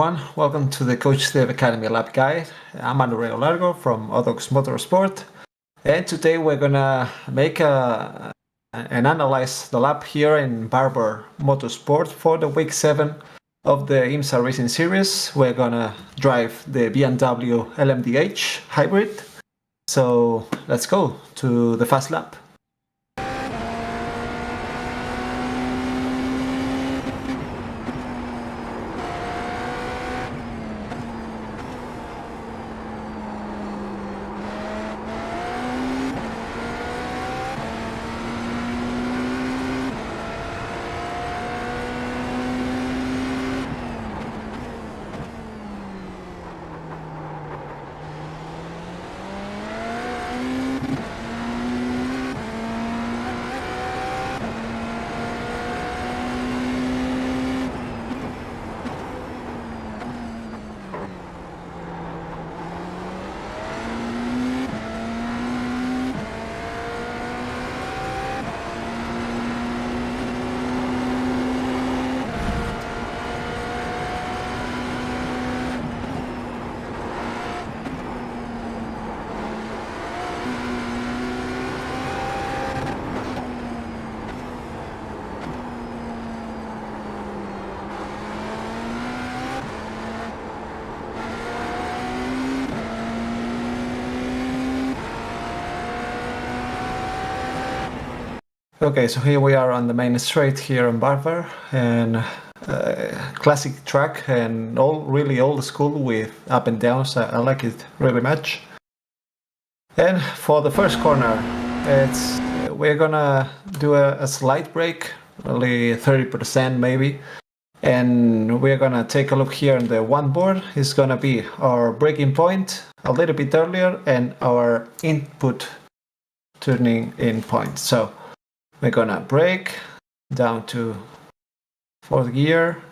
everyone, welcome to the Coach Steve Academy Lab Guide. I'm Manu from Motorsports, and today we're gonna make and analyze the lap here in Barber Motorsport for the week 7 of the IMSA Racing Series. We're gonna drive the BMW LMDH hybrid. So let's go to the fast lap. Okay, so here we are on the main straight here in Barber, and classic track and really old school with up and downs. I like it really much. And for the first corner, we're gonna do a slight brake, only 30% maybe, and we're gonna take a look here on the one board. It's gonna be our braking point a little bit earlier and our input turning in point. So we're gonna brake down to 4th gear.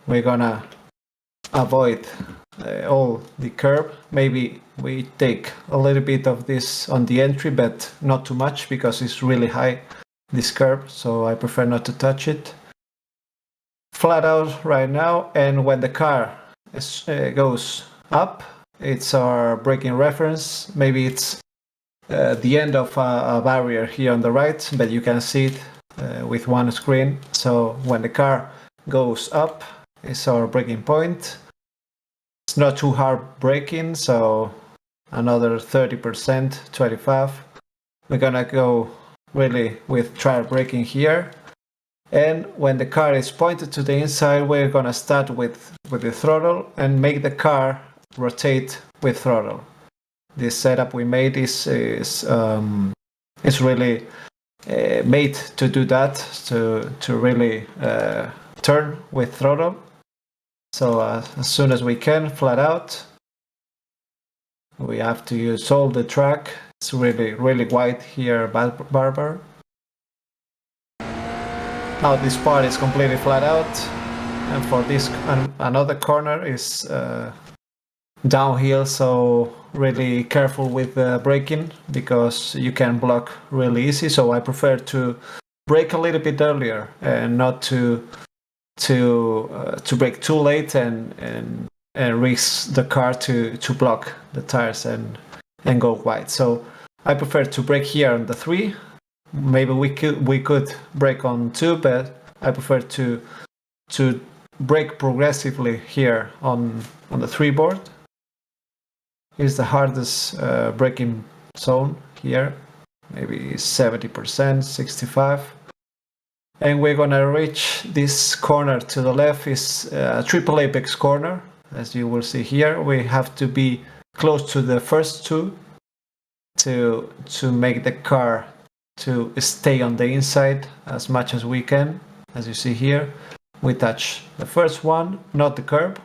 We're gonna avoid all the curb. Maybe we take a little bit of this on the entry, but not too much because it's really high, this curb, so I prefer not to touch it. Flat out right now, and when the car goes up, it's our braking reference. Maybe it's the end of a barrier here on the right, but you can see it with one screen. So when the car goes up, it's our braking point. It's not too hard braking, so another 30%, 25. We're gonna go really with trial braking here. And when the car is pointed to the inside, we're gonna start with the throttle and make the car rotate with throttle. This setup we made is really made to do that, to really turn with throttle. So as soon as we can, flat out, we have to use all the track. It's really wide here, Barber. Now this part is completely flat out, and for this another corner is downhill, so really careful with the braking because you can block really easy. So I prefer to brake a little bit earlier and not to brake too late and risk the car to block the tires and go wide. So I prefer to brake here on the 3. Maybe we could brake on 2, but I prefer to brake progressively here on the 3 board. Is the hardest braking zone here, maybe 70%, 65. And we're gonna reach this corner to the left is a triple apex corner. As you will see here, we have to be close to the first 2 to make the car to stay on the inside as much as we can. As you see here, we touch the first one, not the curb.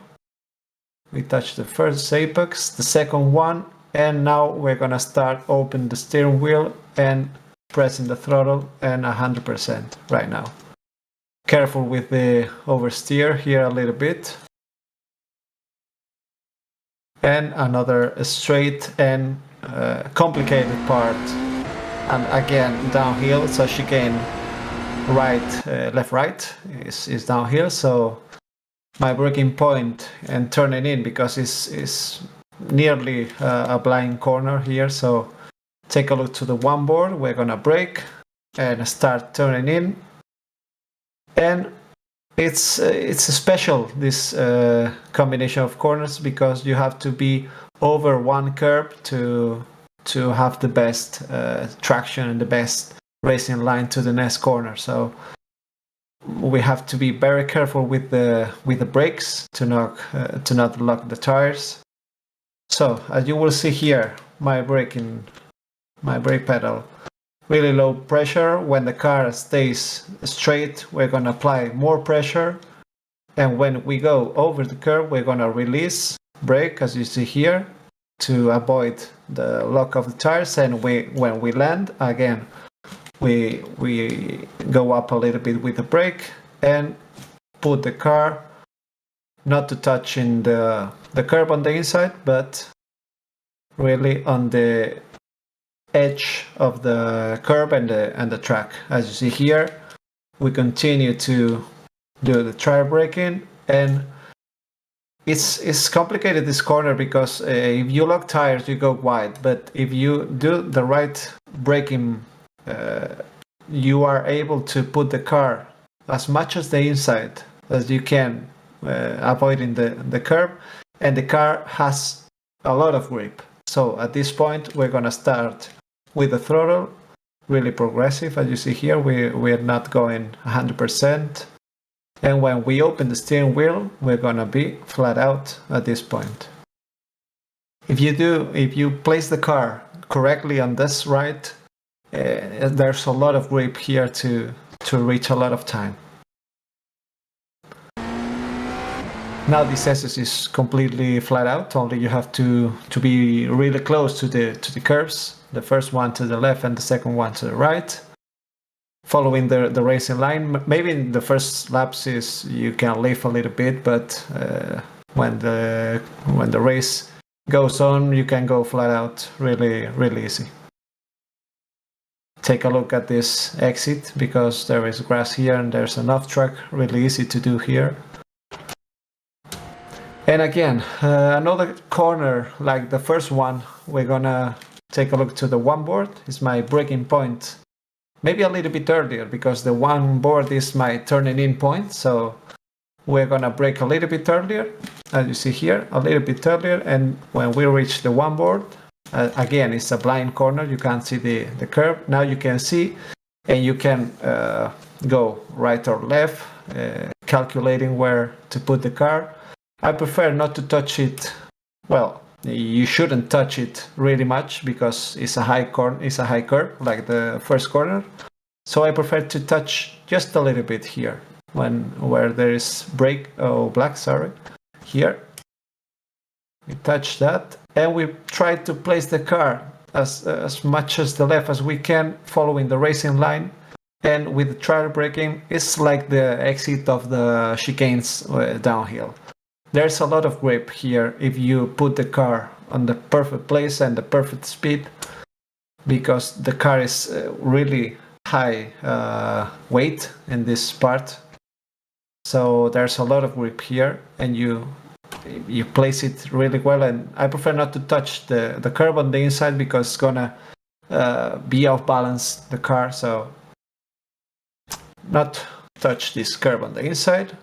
We touch the first apex, the second one, and now we're gonna start open the steering wheel and pressing the throttle and 100% right now. Careful with the oversteer here a little bit. And another straight and complicated part. And again, downhill, so chicane right, left, right is downhill. So my braking point and turning in, because it's nearly a blind corner here. So take a look to the one board. We're gonna brake and start turning in, and it's special, this combination of corners, because you have to be over one curb to have the best traction and the best racing line to the next corner. So we have to be very careful with the brakes to not lock the tires. So as you will see here, my brake pedal, really low pressure. When the car stays straight, we're gonna apply more pressure, and when we go over the curb, we're gonna release brake, as you see here, to avoid the lock of the tires. And when we land again, we go up a little bit with the brake and put the car not to touch in the curb on the inside, but really on the edge of the curb and the track. As you see here, we continue to do the tire braking, and it's complicated, this corner, because if you lock tires, you go wide, but if you do the right braking, you are able to put the car as much as the inside as you can, avoiding the curb, and the car has a lot of grip. So at this point, we're gonna start with the throttle, really progressive. As you see here, we're not going 100%. And when we open the steering wheel, we're gonna be flat out at this point. If you place the car correctly on this ride, there's a lot of grip here to reach a lot of time. Now this SS is completely flat out, only you have to be really close to the curves, the first one to the left and the second one to the right, following the racing line. Maybe in the first laps you can lift a little bit, but when the race goes on, you can go flat out really easy. Take a look at this exit, because there is grass here and there's an off track, really easy to do here. And again, another corner like the first one, we're gonna take a look to the one board. It's my braking point, maybe a little bit earlier, because the one board is my turning in point. So we're gonna brake a little bit earlier, as you see here, a little bit earlier. And when we reach the one board, again, it's a blind corner, you can't see the curb. Now you can see, and you can go right or left, calculating where to put the car. I prefer not to touch it. Well, you shouldn't touch it really much, because it's a high curve like the first corner. So I prefer to touch just a little bit here, where there is black, here. We touch that, and we try to place the car as much as the left as we can, following the racing line. And with the tire braking, it's like the exit of the chicanes downhill. There's a lot of grip here if you put the car on the perfect place and the perfect speed, because the car is really high weight in this part. So there's a lot of grip here, and you place it really well. And I prefer not to touch the curb on the inside, because it's gonna be off balance the car. So not touch this curb on the inside.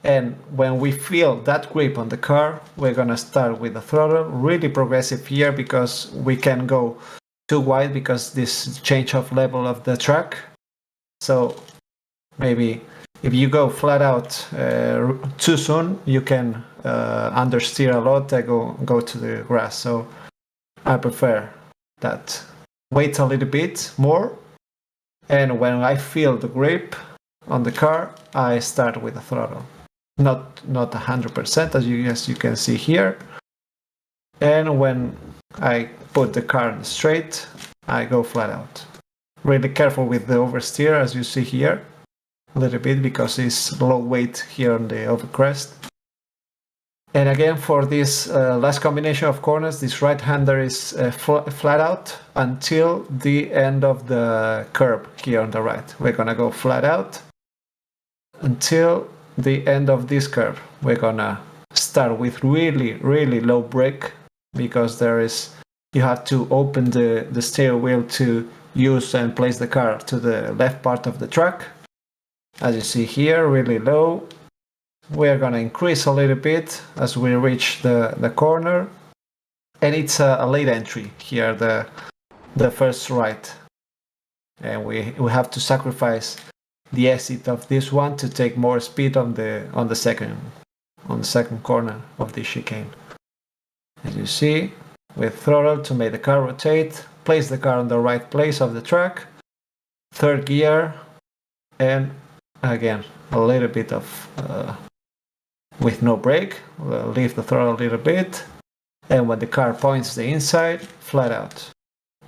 And when we feel that grip on the car, we're gonna start with the throttle, really progressive here, because we can go too wide, because this change of level of the track. So maybe if you go flat out too soon, you can understeer a lot and go to the grass. So I prefer that. Wait a little bit more, and when I feel the grip on the car, I start with the throttle. Not 100%, as you can see here. And when I put the car on straight, I go flat out. Really careful with the oversteer, as you see here, a little bit, because it's low weight here on the overcrest. And again, for this last combination of corners, this right-hander is flat out until the end of the curb here on the right. We're gonna go flat out until the end of this curve, we're gonna start with really low brake, because you have to open the steering wheel to use and place the car to the left part of the track. As you see here, really low. We're gonna increase a little bit as we reach the corner, and it's a late entry here, the first right, and we have to sacrifice the exit of this one to take more speed on the second corner of the chicane. As you see, with throttle to make the car rotate, place the car on the right place of the track, third gear, and again a little bit of with no brake, we'll leave the throttle a little bit, and when the car points the inside, flat out,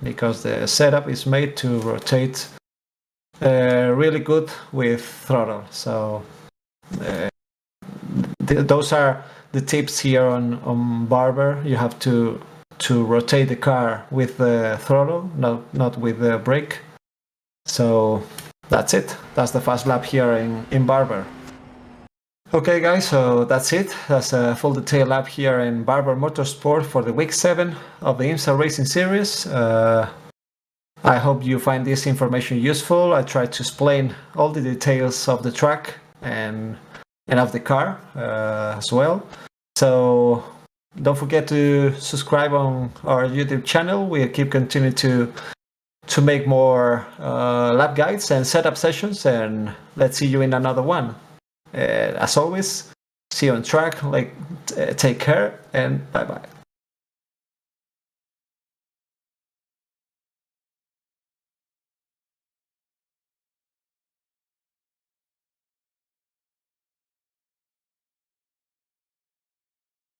because the setup is made to rotate really good with throttle. So those are the tips here on Barber. You have to rotate the car with the throttle, not with the brake. So that's it. That's the fast lap here in Barber. Okay guys, so that's it. That's a full detail lap here in Barber Motorsport for the week 7 of the iRacing series. I hope you find this information useful. I tried to explain all the details of the track and of the car as well. So don't forget to subscribe on our YouTube channel. We keep continuing to make more lap guides and setup sessions, and let's see you in another one. As always, see you on track. Take care and bye bye.